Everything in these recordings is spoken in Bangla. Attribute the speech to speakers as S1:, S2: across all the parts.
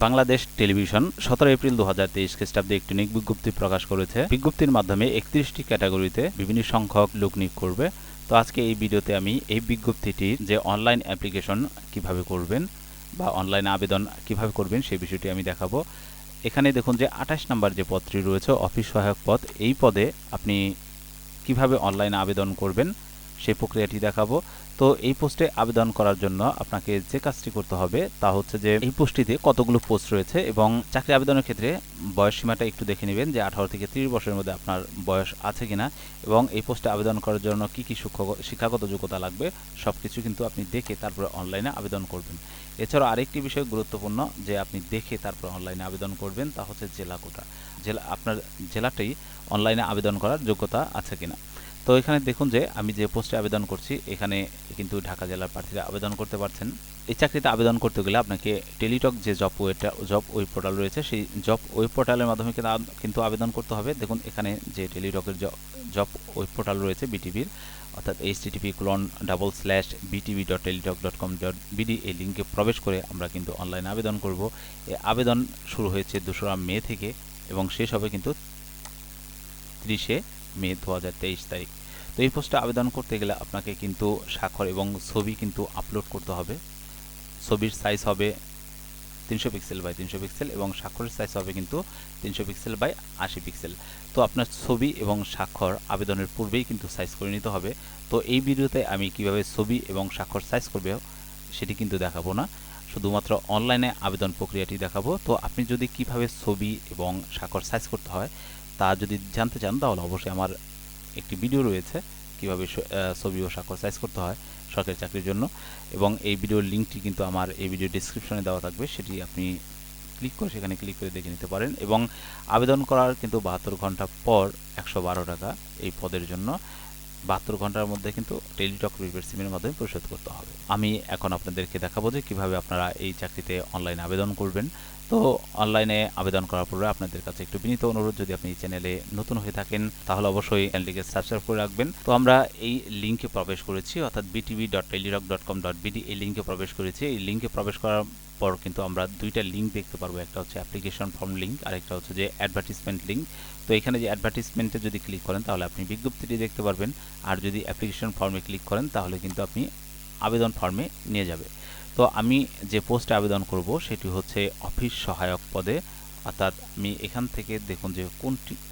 S1: বাংলাদেশ টেলিভিশন 17 এপ্রিল 2023 খ্রিস্টাব্দে একটি নিয়োগ বিজ্ঞপ্তি প্রকাশ করেছে। বিজ্ঞপ্তির মাধ্যমে 31টি ক্যাটাগরিতে বিভিন্ন সংখ্যক লোক নিয়োগ করবে। তো আজকে এই ভিডিওতে আমি এই বিজ্ঞপ্তিটির যে অনলাইন অ্যাপ্লিকেশন কিভাবে করবেন বা অনলাইন আবেদন কিভাবে করবেন সেই বিষয়টি আমি দেখাবো। এখানে দেখুন যে 28 নম্বর যে পদটি রয়েছে অফিস সহায়ক পদ, এই পদে আপনি কিভাবে অনলাইনে আবেদন করবেন সেই প্রক্রিয়াটি দেখাবো। তো এই পোস্টে আবেদন করার জন্য আপনাকে যে কাজটি করতে হবে তা হচ্ছে যে এই পোস্টটিতে কতগুলো পোস্ট রয়েছে এবং চাকরি আবেদনের ক্ষেত্রে বয়স সীমাটা একটু দেখে নেবেন যে 18 থেকে 30 বছরের মধ্যে আপনার বয়স আছে কিনা এবং এই পোস্টে আবেদন করার জন্য কি কি শিক্ষাগত যোগ্যতা লাগবে সবকিছু কিন্তু আপনি দেখে তারপরে অনলাইনে আবেদন করবেন। এছাড়াও আরেকটি বিষয় গুরুত্বপূর্ণ যে আপনি দেখে তারপর অনলাইনে আবেদন করবেন, তা হচ্ছে জেলা কোটা, আপনার জেলাটি অনলাইনে আবেদন করার যোগ্যতা আছে কিনা। তো এখানে দেখুন যে আমি যে পোস্টে আবেদন করছি এখানে কিন্তু ঢাকা জেলার প্রার্থীরা আবেদন করতে পারছেন। এই চাকরিতে আবেদন করতে গেলে আপনাকে টেলিটক যে জব ওয়েব পোর্টাল রয়েছে সেই জব ওয়েব পোর্টালের মাধ্যমে কিন্তু আবেদন করতে হবে। দেখুন এখানে যে টেলিটকের জব ওয়েব পোর্টাল রয়েছে বিটিভির, অর্থাৎ http://btv.teletalk.com.bd এই লিঙ্কে প্রবেশ করে আমরা কিন্তু অনলাইনে আবেদন করব। এই আবেদন শুরু হয়েছে 2রা মে থেকে এবং শেষ হবে কিন্তু 30শে মে 2023 তারিখ। তো এই পোস্টে আবেদন করতে গেলে আপনাকে কিন্তু স্বাক্ষর এবং ছবি কিন্তু আপলোড করতে হবে। ছবির সাইজ হবে 300 পিক্সেল বাই 300 পিক্সেল এবং স্বাক্ষরের সাইজ হবে কিন্তু 300 পিক্সেল বাই 80 পিক্সেল। তো আপনার ছবি এবং স্বাক্ষর আবেদনের পূর্বেই কিন্তু সাইজ করে নিতে হবে। তো এই ভিডিওতে আমি কিভাবে ছবি এবং স্বাক্ষর সাইজ করবে সেটি কিন্তু দেখাবো না, শুধুমাত্র অনলাইনে আবেদন প্রক্রিয়াটি দেখাবো। তো আপনি যদি কিভাবে ছবি এবং স্বাক্ষর সাইজ করতে হয় তা যদি জানতে চান তাহলে অবশ্যই আমার একটি ভিডিও রয়েছে কিভাবে ছবি ও স্বাক্ষর সাইজ করতে হয় সরকারি চাকরির জন্য, এবং এই ভিডিওর লিঙ্কটি কিন্তু আমার এই ভিডিও ডেসক্রিপশনে দেওয়া থাকবে, সেটি আপনি সেখানে ক্লিক করে দেখে নিতে পারেন। এবং আবেদন করার কিন্তু 72 ঘন্টা পর 112 টাকা এই পদের জন্য 72 ঘন্টার মধ্যে কিন্তু টেলিটক প্রিপেড সিমের মাধ্যমে পরিশোধ করতে হবে। আমি এখন আপনাদেরকে দেখাবো যে কিভাবে আপনারা এই চাকরিতে অনলাইনে আবেদন করবেন। তো অনলাইনে আবেদন করার পূর্বে আপনাদের কাছে একটু বিনীত অনুরোধ, যদি আপনি এই চ্যানেলে নতুন হয়ে থাকেন তাহলে অবশ্যই চ্যানেলটিকে সাবস্ক্রাইব করে রাখবেন। তো আমরা এই লিঙ্কে প্রবেশ করেছি, অর্থাৎ btv.teletalk.com.bd এই লিঙ্কে প্রবেশ করেছি। এই লিঙ্কে প্রবেশ করার পর কিন্তু আমরা দুইটা লিঙ্ক দেখতে পারবো, একটা হচ্ছে অ্যাপ্লিকেশন ফর্ম লিঙ্ক আর একটা হচ্ছে যে অ্যাডভার্টিসমেন্ট লিঙ্ক। তো এখানে যে অ্যাডভার্টিসমেন্টে যদি ক্লিক করেন তাহলে আপনি বিজ্ঞপ্তিটি দেখতে পারবেন, আর যদি অ্যাপ্লিকেশন ফর্মে ক্লিক করেন তাহলে কিন্তু আপনি আবেদন ফর্মে নিয়ে যাবে। তো আমি যে পোস্টে আবেদন করব সেটি হচ্ছে অফিস সহায়ক পদে, অর্থাৎ আমি এখান থেকে দেখুন যে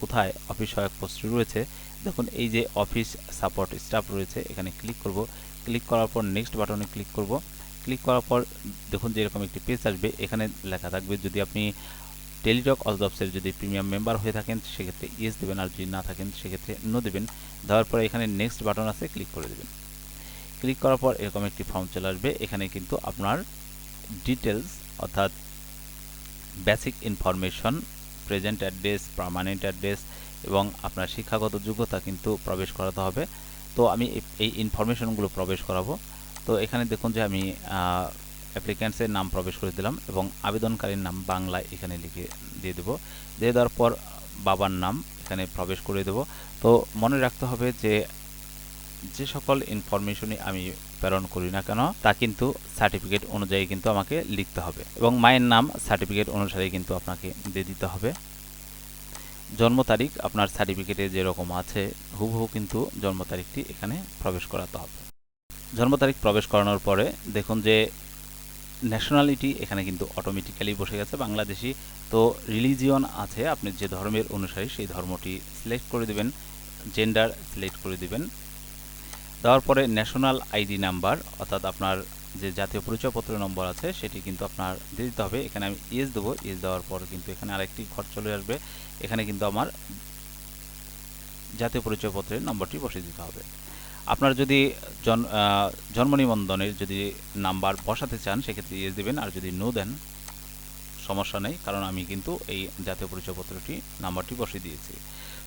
S1: কোথায় অফিস সহায়ক পোস্টটি রয়েছে। দেখুন এই যে অফিস সাপোর্ট স্টাফ রয়েছে, এখানে ক্লিক করব। ক্লিক করার পর নেক্সট বাটনে ক্লিক করব। ক্লিক করার পর দেখুন যে এরকম একটি পেজ আসবে, এখানে লেখা থাকবে যদি আপনি টেলিটক অজবসের যদি প্রিমিয়াম মেম্বার হয়ে থাকেন সেক্ষেত্রে ইয়েস দেবেন, আর যদি না থাকেন সেক্ষেত্রে নো দেবেন। দেওয়ার পরে এখানে নেক্সট বাটন আছে, ক্লিক করে দেবেন। ক্লিক করার পর এরকম একটি ফর্ম চলে আসবে, এখানে কিন্তু আপনার ডিটেলস অর্থাৎ basic information, present address, permanent address এবং আপনার শিক্ষাগত যোগ্যতা কিন্তু প্রবেশ করাতে হবে। তো আমি এই ইনফরমেশনগুলো প্রবেশ করাবো। তো এখানে দেখুন যে আমি অ্যাপ্লিক্যান্টসের নাম প্রবেশ করে দিলাম এবং আবেদনকারীর নাম বাংলায় এখানে লিখে দিয়ে দেবো। দিয়ে দেওয়ার পর বাবার নাম এখানে প্রবেশ করে দেব। তো মনে রাখতে হবে যে সকল ইনফরমেশনই আমি প্রেরণ করি না কেন তা কিন্তু সার্টিফিকেট অনুযায়ী কিন্তু আমাকে লিখতে হবে, এবং মায়ের নাম সার্টিফিকেট অনুসারে কিন্তু আপনাকে দিয়ে দিতে হবে। জন্ম তারিখ আপনার সার্টিফিকেটে যেরকম আছে হুবহু কিন্তু জন্ম তারিখটি এখানে প্রবেশ করাতে হবে। জন্ম তারিখ প্রবেশ করানোর পরে দেখুন যে ন্যাশনালিটি এখানে কিন্তু অটোমেটিক্যালি বসে গেছে বাংলাদেশি। তো রিলিজিয়ন আছে, আপনি যে ধর্মের অনুসারী সেই ধর্মটি সিলেক্ট করে দেবেন, জেন্ডার সিলেক্ট করে দেবেন। দেওয়ার পরে ন্যাশনাল আইডি নাম্বার অর্থাৎ আপনার যে জাতীয় পরিচয়পত্র নম্বর আছে সেটি কিন্তু আপনার দিয়ে দিতে হবে। এখানে আমি ইয়েস দেবো। ইয়েস দেওয়ার পর কিন্তু এখানে আরেকটি ঘর চলে আসবে, এখানে কিন্তু আমার জাতীয় পরিচয়পত্রের নম্বরটি বসিয়ে দিতে হবে। আপনার যদি জন্ম নিবন্ধনের যদি নাম্বার বসাতে চান সেক্ষেত্রে ইয়েস দেবেন, আর যদি নো দেন সমস্যা নেই, কারণ আমি কিন্তু এই জাতীয় পরিচয়পত্রটি নাম্বারটি বসিয়ে দিয়েছি।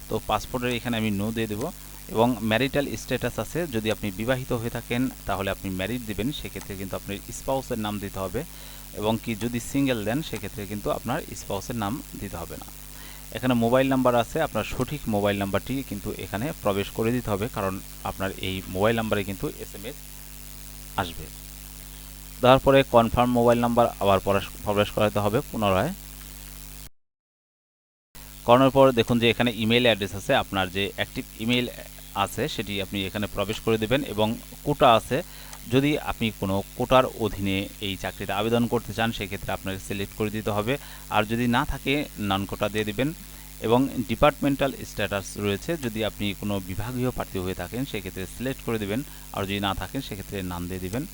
S1: তো পাসপোর্টের এখানে আমি নো দিয়ে দেবো। এবং ম্যারিটাল স্ট্যাটাস আছে, যদি আপনি বিবাহিত হয়ে থাকেন তাহলে আপনি ম্যারিড দিবেন, সেক্ষেত্রে কিন্তু আপনার স্পাউসের নাম দিতে হবে, এবং কি যদি সিঙ্গেল দেন সেক্ষেত্রে কিন্তু আপনার স্পাউসের নাম দিতে হবে না। এখানে মোবাইল নাম্বার আছে, আপনার সঠিক মোবাইল নাম্বারটি কিন্তু এখানে প্রবেশ করে দিতে হবে, কারণ আপনার এই মোবাইল নাম্বারে কিন্তু SMS আসবে। দেওয়ার পরে কনফার্ম মোবাইল নাম্বার আবার প্রবেশ করাতে হবে পুনরায়। করানোর পর দেখুন যে এখানে ইমেল অ্যাড্রেস আছে, আপনার যে অ্যাক্টিভ ইমেল আছে সেটি আপনি এখানে প্রবেশ করে দেবেন, এবং কোটা আছে, যদি আপনি কোনো কোটার অধীনে এই চাকরিতে আবেদন করতে চান সেক্ষেত্রে আপনাকে সিলেক্ট করে দিতে হবে, আর যদি না থাকে নন কোটা দিয়ে দিবেন। এবং ডিপার্টমেন্টাল স্ট্যাটাস রয়েছে, যদি আপনি কোনো বিভাগীয় প্রার্থী হয়ে থাকেন সেক্ষেত্রে সিলেক্ট করে দেবেন, আর যদি না থাকেন সেক্ষেত্রে নাম দিয়ে দিবেন।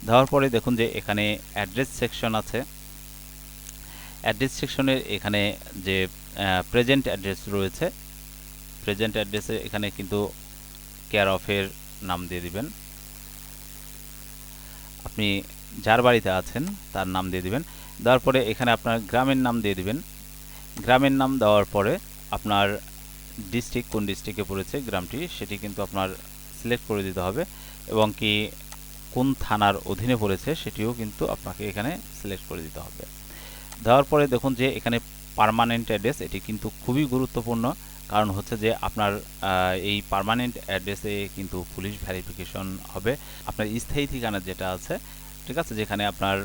S1: দেওয়ার পরে দেখুন যে এখানে অ্যাড্রেস সেকশন আছে। অ্যাড্রেস সেকশনের এখানে যে প্রেজেন্ট অ্যাড্রেস রয়েছে, প্রেজেন্ট অ্যাড্রেসে এখানে কিন্তু কেয়ার অফের নাম দিয়ে দিবেন, আপনি যার বাড়িতে আছেন তার নাম দিয়ে দিবেন। দেওয়ার পরে এখানে আপনার গ্রামের নাম দিয়ে দিবেন। গ্রামের নাম দেওয়ার পরে আপনার ডিস্ট্রিক্ট, কোন ডিস্ট্রিক্টে পড়েছে গ্রামটি সেটি কিন্তু আপনার সিলেক্ট করে দিতে হবে, এবং কি কোন থানার অধীনে পড়েছে সেটিও কিন্তু আপনাকে এখানে সিলেক্ট করে দিতে হবে। দেওয়ার পরে দেখুন যে এখানে পার্মানেন্ট অ্যাড্রেস, এটি কিন্তু খুবই গুরুত্বপূর্ণ, কারণ হচ্ছে যে আপনার এই পার্মানেন্ট অ্যাড্রেসে কিন্তু পুলিশ ভেরিফিকেশন হবে। আপনার স্থায়ী ঠিকানা যেটা আছে, ঠিক আছে, যেখানে আপনার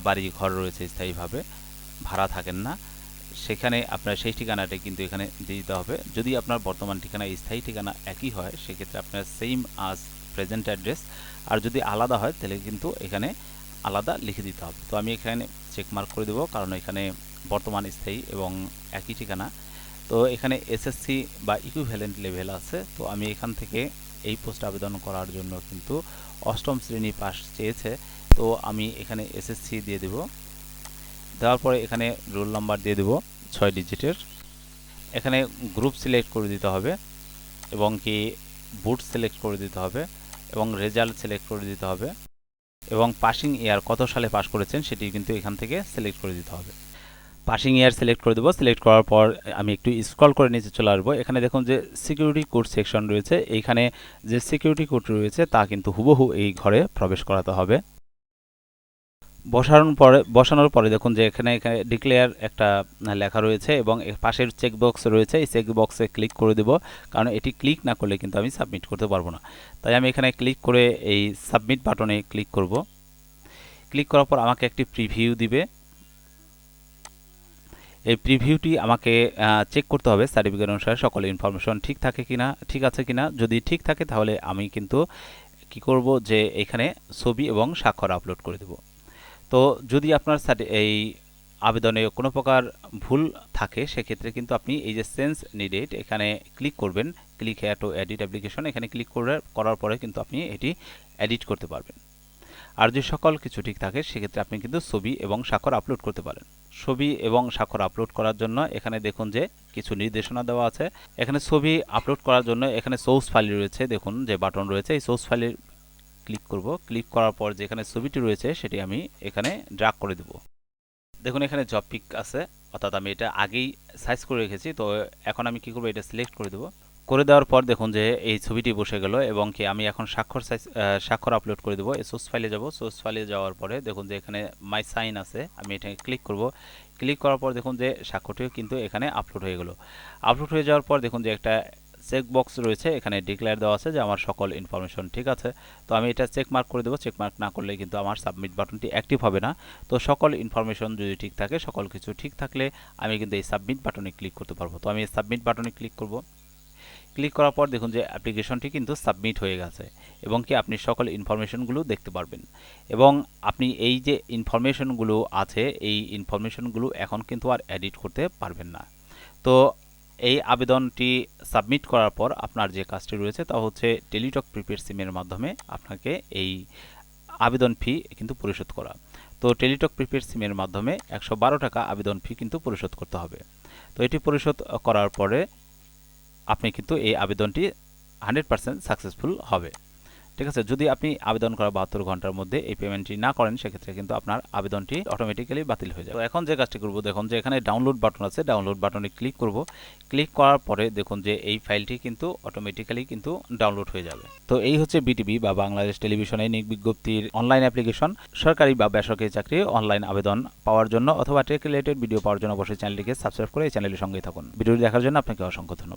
S1: বাড়ি ঘর রয়েছে স্থায়ীভাবে, ভাড়া থাকেন না, সেখানে আপনার সেই ঠিকানাটা কিন্তু এখানে দিয়ে দিতে হবে। যদি আপনার বর্তমান ঠিকানা স্থায়ী ঠিকানা একই হয় সেক্ষেত্রে আপনার সেম আজ প্রেজেন্ট অ্যাড্রেস, আর যদি আলাদা হয় তাহলে কিন্তু এখানে আলাদা লিখে দিতে হবে। তো আমি এখানে চেক মার্ক করে দেবো, কারণ এখানে বর্তমান স্থায়ী এবং একই ঠিকানা। তো এখানে এসএসসি বা ইকুইভ্যালেন্ট লেভেল আছে, তো আমি এখান থেকে এই পোস্টে আবেদন করার জন্য কিন্তু 8ম শ্রেণী পাস চেয়েছে, তো আমি এখানে এসএসসি দিয়ে দেব। দেওয়ার পরে এখানে রোল নাম্বার দিয়ে দেব 6 ডিজিটের। এখানে গ্রুপ সিলেক্ট করে দিতে হবে, এবং কি বুট সিলেক্ট করে দিতে হবে, এবং রেজাল্ট সিলেক্ট করে দিতে হবে, এবং পাসিং ইয়ার কত সালে পাস করেছেন সেটি কিন্তু এখান থেকে সিলেক্ট করে দিতে হবে। পাসিং ইয়ার সিলেক্ট করে দেবো। সিলেক্ট করার পর আমি একটু স্ক্রল করে নিচে চলে আসবো। এখানে দেখুন যে সিকিউরিটি কোড সেকশন রয়েছে, এইখানে যে সিকিউরিটি কোড রয়েছে তা কিন্তু হুবহু এই ঘরে প্রবেশ করাতে হবে। বসানোর পরে দেখুন যে এখানে ডিক্লেয়ার একটা লেখা রয়েছে, এবং পাশের চেকবক্স রয়েছে, এই চেকবক্সে ক্লিক করে দেব, কারণ এটি ক্লিক না করলে কিন্তু আমি সাবমিট করতে পারবো না। তাই আমি এখানে ক্লিক করে এই সাবমিট বাটনে ক্লিক করব। ক্লিক করার পর আমাকে একটি প্রিভিউ দিবে। এই প্রিভিউটি আমাকে চেক করতে হবে সার্টিফিকেট অনুসারে সকল ইনফরমেশন ঠিক আছে কিনা। যদি ঠিক থাকে তাহলে আমি কিন্তু কি করব যে এখানে ছবি এবং স্বাক্ষর আপলোড করে দেব। তো যদি আপনার এই আবেদনে কোনো প্রকার ভুল থাকে সেক্ষেত্রে কিন্তু আপনি এই যে চেঞ্জ নিডেড এখানে ক্লিক করবেন, click here two edit application, এখানে ক্লিক করার পরে কিন্তু আপনি এটি এডিট করতে পারবেন। আর যদি সকল কিছু ঠিক থাকে সেক্ষেত্রে আপনি কিন্তু ছবি এবং স্বাক্ষর আপলোড করতে পারেন। ছবি এবং স্বাক্ষর আপলোড করার জন্য এখানে দেখুন যে কিছু নির্দেশনা দেওয়া আছে। এখানে ছবি আপলোড করার জন্য এখানে সোর্স ফাইল রয়েছে, দেখুন যে বাটন রয়েছে, এই সোর্স ফাইলে ক্লিক করব। ক্লিক করার পর যেখানে ছবিটি রয়েছে সেটি আমি এখানে ড্র্যাগ করে দেব। দেখুন এখানে জব পিক আছে, অর্থাৎ আমি এটা আগেই সাইজ করে রেখেছি, তো এখন আমি কি করব, এটা সিলেক্ট করে দেব। করে দেওয়ার পর দেখুন যে এই ছবিটি বসে গেল, এবং কি আমি এখন স্বাক্ষর আপলোড করে দেবো। এই সোর্স ফাইলে যাব। সোর্স ফাইলে যাওয়ার পরে দেখুন যে এখানে মাই সাইন আছে, আমি এটাকে ক্লিক করব। ক্লিক করার পর দেখুন যে স্বাক্ষরটিও কিন্তু এখানে আপলোড হয়ে গেল। আপলোড হয়ে যাওয়ার পর দেখুন যে একটা চেক বক্স রয়েছে, এখানে ডিক্লেয়ার দেওয়া আছে যে আমার সকল ইনফরমেশন ঠিক আছে। তো আমি এটা চেক মার্ক করে দেবো। চেক মার্ক না করলে কিন্তু আমার সাবমিট বাটনটি অ্যাক্টিভ হবে না। তো সকল ইনফরমেশন যদি ঠিক থাকে, সকল কিছু ঠিক থাকলে আমি কিন্তু এই সাবমিট বাটনে ক্লিক করতে পারবো। তো আমি এই সাবমিট বাটনে ক্লিক করব। ক্লিক করার পর দেখুন যে অ্যাপ্লিকেশনটি কিন্তু সাবমিট হয়ে গেছে, এবং কি আপনি সকল ইনফরমেশনগুলো দেখতে পারবেন। এবং আপনি এই যে ইনফরমেশনগুলো আছে এই ইনফরমেশনগুলো এখন কিন্তু আর এডিট করতে পারবেন না। তো এই আবেদনটি সাবমিট করার পর আপনার যে কাজটি রয়েছে তা হচ্ছে টেলিটক প্রিপেড সিমের মাধ্যমে আপনাকে এই আবেদন ফি কিন্তু পরিশোধ করা। তো টেলিটক প্রিপেড সিমের মাধ্যমে 112 টাকা আবেদন ফি কিন্তু পরিশোধ করতে হবে। তো এটি পরিশোধ করার পরে আপনি কিন্তু এই আবেদনটি 100% সাকসেসফুল হবে। ঠিক আছে, যদি আপনি আবেদন করার 72 ঘন্টার মধ্যে এই পেমেন্টটি না করেন সেক্ষেত্রে কিন্তু আপনার আবেদনটি অটোমেটিক্যালি বাতিল হয়ে যাবে। তো এখন যে কাজটি করব, দেখুন যে এখানে ডাউনলোড বাটন আছে, ডাউনলোড বাটনে ক্লিক করব। ক্লিক করার পরে দেখুন যে এই ফাইলটি কিন্তু অটোমেটিক্যালি কিন্তু ডাউনলোড হয়ে যাবে। তো এই হচ্ছে বিটিভি বা বাংলাদেশ টেলিভিশনের নিয়োগ বিজ্ঞপ্তির অনলাইন অ্যাপ্লিকেশন। সরকারি বা বেসরকারি চাকরি অনলাইন আবেদন পাওয়ার জন্য অথবা টেক রিলেটেড ভিডিও পাওয়ার জন্য অবশ্যই চ্যানেলটিকে সাবস্ক্রাইব করে এই চ্যানেলের সঙ্গেই থাকুন। ভিডিওটি দেখার জন্য আপনাকে অসংখ্য ধন্যবাদ।